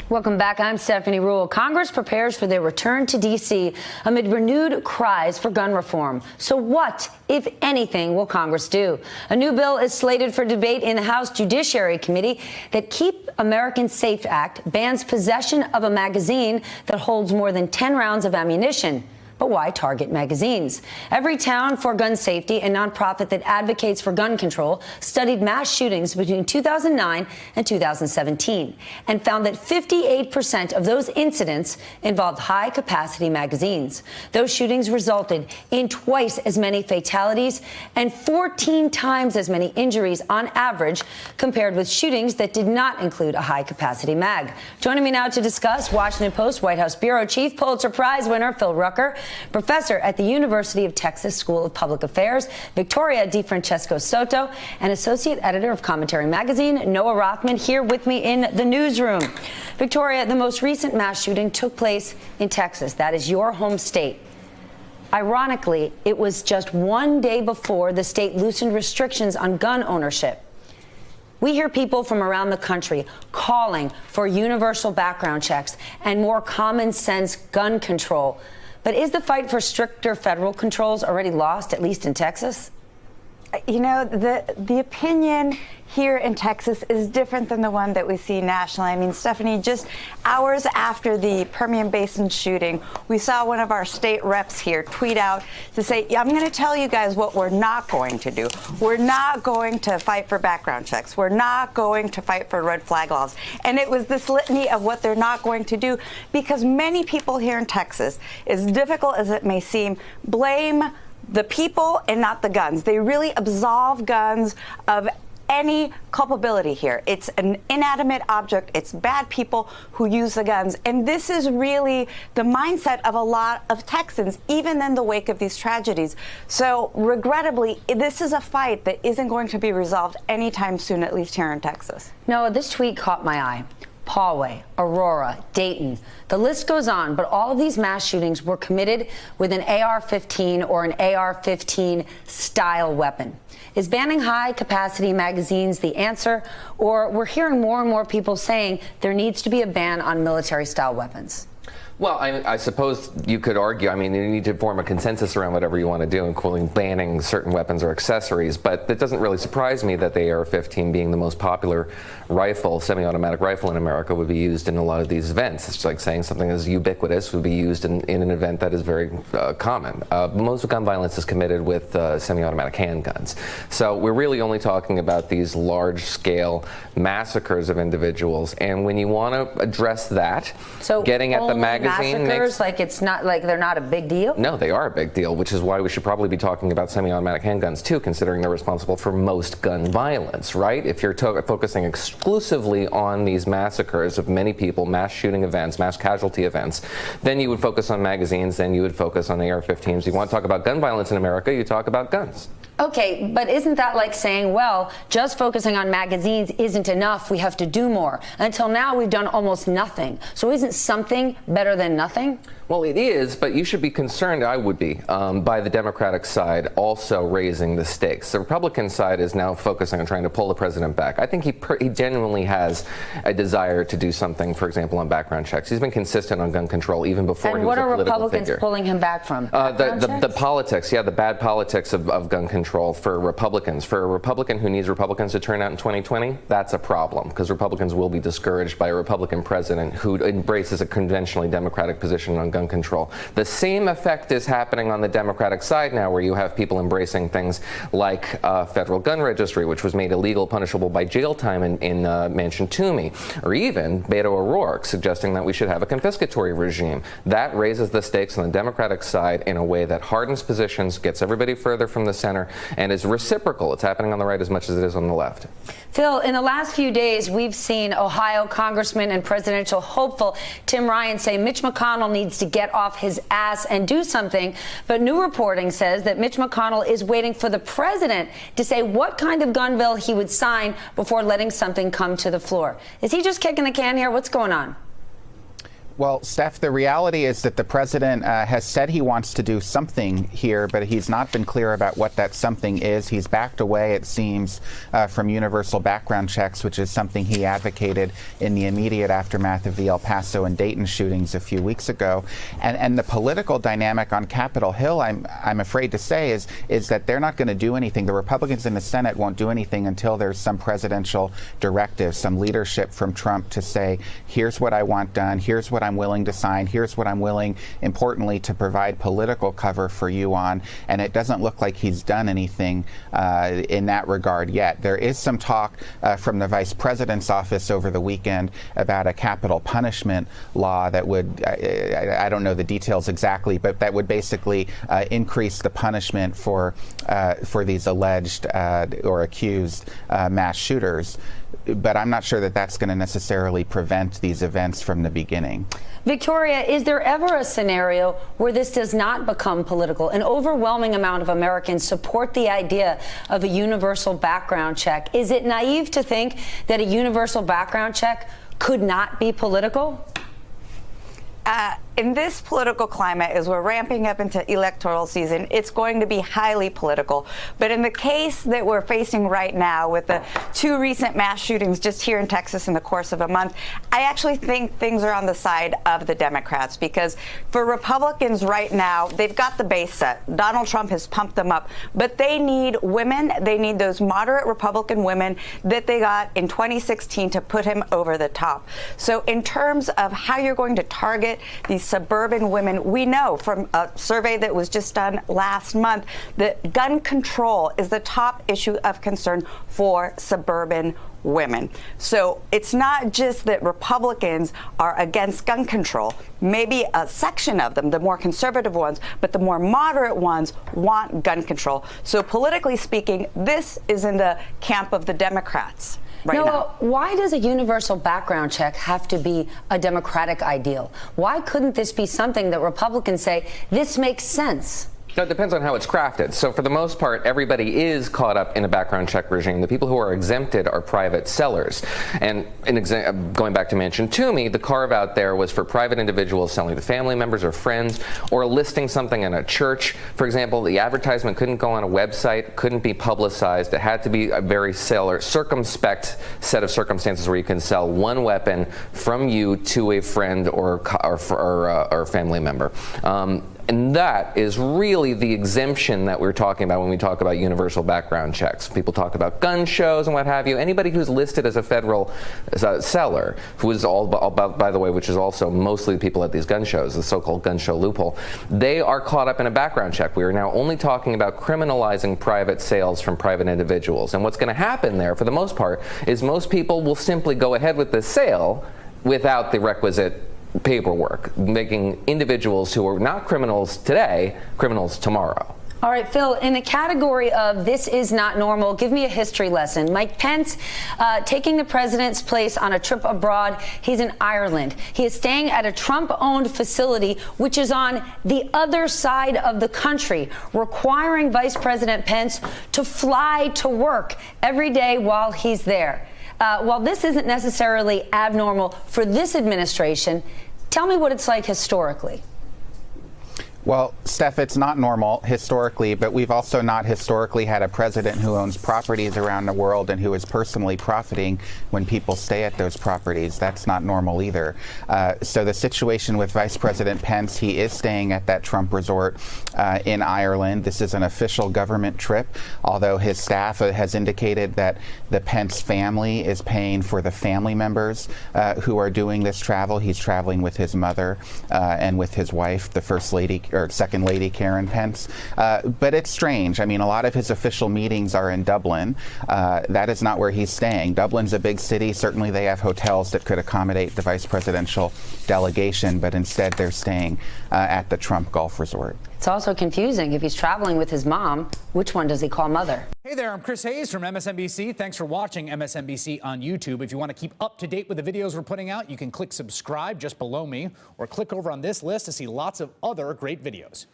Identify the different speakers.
Speaker 1: Welcome back. I'm Stephanie Ruhle. Congress prepares for their return to D.C. amid renewed cries for gun reform. So what, if anything, will Congress do? A new bill is slated for debate in the House Judiciary Committee. That Keep Americans Safe Act bans possession of a magazine that holds more than 10 rounds of ammunition. But why target magazines? Everytown for Gun Safety, a nonprofit that advocates for gun control, studied mass shootings between 2009 and 2017 and found that 58% of those incidents involved high-capacity magazines. Those shootings resulted in twice as many fatalities and 14 times as many injuries on average compared with shootings that did not include a high-capacity mag. Joining me now to discuss, Washington Post White House Bureau Chief, Pulitzer Prize winner Phil Rucker, professor at the University of Texas School of Public Affairs, Victoria DeFrancesco Soto, and associate editor of Commentary Magazine, Noah Rothman, here with me in the newsroom. Victoria, the most recent mass shooting took place in Texas. That is your home state. Ironically, it was just one day before the state loosened restrictions on gun ownership. We hear people from around the country calling for universal background checks and more common sense gun control. But is the fight for stricter federal controls already lost, at least in Texas?
Speaker 2: You know, the opinion here in Texas is different than the one that we see nationally. I mean, Stephanie, just hours after the Permian Basin shooting, we saw one of our state reps here tweet out to say, I'm going to tell you guys what we're not going to do. We're not going to fight for background checks. We're not going to fight for red flag laws. And it was this litany of what they're not going to do because many people here in Texas, as difficult as it may seem, blame the people and not the guns. They really absolve guns of any culpability here. It's an inanimate object. It's bad people who use the guns. And this is really the mindset of a lot of Texans, even in the wake of these tragedies. So regrettably, this is a fight that isn't going to be resolved anytime soon, at least here in Texas.
Speaker 1: No, this tweet caught my eye. Poway, Aurora, Dayton. The list goes on, but all of these mass shootings were committed with an AR-15 or an AR-15 style weapon. Is banning high-capacity magazines the answer, or we're hearing more and more people saying there needs to be a ban on military-style weapons?
Speaker 3: Well, I suppose you could argue, I mean, you need to form a consensus around whatever you want to do, including banning certain weapons or accessories, but it doesn't really surprise me that the AR-15 being the most popular rifle, semi-automatic rifle in America, would be used in a lot of these events. It's like saying something as ubiquitous would be used in an event that is very common. Most gun violence is committed with semi-automatic handguns. So we're really only talking about these large-scale massacres of individuals, and when you want to address that, so getting at the magazine
Speaker 1: massacres, like it's not like they're not a big deal?
Speaker 3: No, they are a big deal, which is why we should probably be talking about semi-automatic handguns too, considering they're responsible for most gun violence, right? If you're focusing exclusively on these massacres of many people, mass shooting events, mass casualty events, then you would focus on magazines, then you would focus on AR-15s. You want to talk about gun violence in America, you talk about guns.
Speaker 1: Okay, but isn't that like saying, well, just focusing on magazines isn't enough, we have to do more? Until now, we've done almost nothing. So isn't something better than nothing?
Speaker 3: Well, it is, but you should be concerned, I would be, by the Democratic side also raising the stakes. The Republican side is now focusing on trying to pull the president back. I think he genuinely has a desire to do something, for example, on background checks. He's been consistent on gun control even before he was a political figure.
Speaker 1: And what are Republicans pulling him back from?
Speaker 3: The politics, yeah, the bad politics of gun control for Republicans. For a Republican who needs Republicans to turn out in 2020, that's a problem, because Republicans will be discouraged by a Republican president who embraces a conventionally Democratic position on gun control. The same effect is happening on the Democratic side now, where you have people embracing things like federal gun registry, which was made illegal, punishable by jail time in Mansion Toomey, or even Beto O'Rourke suggesting that we should have a confiscatory regime. That raises the stakes on the Democratic side in a way that hardens positions, gets everybody further from the center, and is reciprocal. It's happening on the right as much as it is on the left.
Speaker 1: Phil, in the last few days, we've seen Ohio Congressman and presidential hopeful Tim Ryan say Mitch McConnell needs to get off his ass and do something. But new reporting says that Mitch McConnell is waiting for the president to say what kind of gun bill he would sign before letting something come to the floor. Is he just kicking the can here? What's going on?
Speaker 4: Well, Steph, the reality is that the president has said he wants to do something here, but he's not been clear about what that something is. He's backed away, it seems, from universal background checks, which is something he advocated in the immediate aftermath of the El Paso and Dayton shootings a few weeks ago. And the political dynamic on Capitol Hill, I'm afraid to say, is that they're not going to do anything. The Republicans in the Senate won't do anything until there's some presidential directive, some leadership from Trump to say, here's what I want done, here's what I'm willing to sign, here's what I'm willing, importantly, to provide political cover for you on. And it doesn't look like he's done anything in that regard yet. There is some talk from the vice president's office over the weekend about a capital punishment law that would, I don't know the details exactly, but that would basically increase the punishment for these alleged or accused mass shooters. But I'm not sure that that's going to necessarily prevent these events from the beginning.
Speaker 1: Victoria, is there ever a scenario where this does not become political? An overwhelming amount of Americans support the idea of a universal background check. Is it naive to think that a universal background check could not be political?
Speaker 2: In this political climate, as we're ramping up into electoral season, it's going to be highly political. But in the case that we're facing right now with the two recent mass shootings just here in Texas in the course of a month, I actually think things are on the side of the Democrats, because for Republicans right now, they've got the base set. Donald Trump has pumped them up, but they need women. They need those moderate Republican women that they got in 2016 to put him over the top. So in terms of how you're going to target these suburban women, we know from a survey that was just done last month that gun control is the top issue of concern for suburban women. So it's not just that Republicans are against gun control. Maybe a section of them, the more conservative ones, but the more moderate ones want gun control. So politically speaking, this is in the camp of the Democrats. Right now.
Speaker 1: Why does a universal background check have to be a Democratic ideal? Why couldn't this be something that Republicans say, this makes sense?
Speaker 3: No, it depends on how it's crafted. So for the most part, everybody is caught up in a background check regime. The people who are exempted are private sellers. And going back to Manchin Toomey, the carve out there was for private individuals selling to family members or friends, or listing something in a church. For example, the advertisement couldn't go on a website, couldn't be publicized. It had to be a very circumspect set of circumstances where you can sell one weapon from you to a friend or family member. And that is really the exemption that we're talking about when we talk about universal background checks. People talk about gun shows and what have you. Anybody who's listed as a federal seller, who is by the way, which is also mostly people at these gun shows, the so-called gun show loophole, they are caught up in a background check. We are now only talking about criminalizing private sales from private individuals. And what's going to happen there, for the most part, is most people will simply go ahead with the sale without the requisite paperwork, making individuals who are not criminals today criminals tomorrow.
Speaker 1: All right, Phil, in the category of this is not normal, give me a history lesson. Mike Pence taking the president's place on a trip abroad. He's in Ireland. He is staying at a Trump-owned facility, which is on the other side of the country, requiring Vice President Pence to fly to work every day while he's there. While this isn't necessarily abnormal for this administration, tell me what it's like historically.
Speaker 4: Well, Steph, it's not normal historically, but we've also not historically had a president who owns properties around the world and who is personally profiting when people stay at those properties. That's not normal either. So the situation with Vice President Pence, he is staying at that Trump resort in Ireland. This is an official government trip, although his staff has indicated that the Pence family is paying for the family members who are doing this travel. He's traveling with his mother and with his wife, the First Lady, or Second Lady Karen Pence. But it's strange. I mean, a lot of his official meetings are in Dublin. That is not where he's staying. Dublin's a big city. Certainly they have hotels that could accommodate the vice presidential delegation, but instead they're staying at the Trump Golf Resort.
Speaker 1: It's also confusing. If he's traveling with his mom, which one does he call mother?
Speaker 5: Hey there, I'm Chris Hayes from MSNBC. Thanks for watching MSNBC on YouTube. If you want to keep up to date with the videos we're putting out, you can click subscribe just below me, or click over on this list to see lots of other great videos.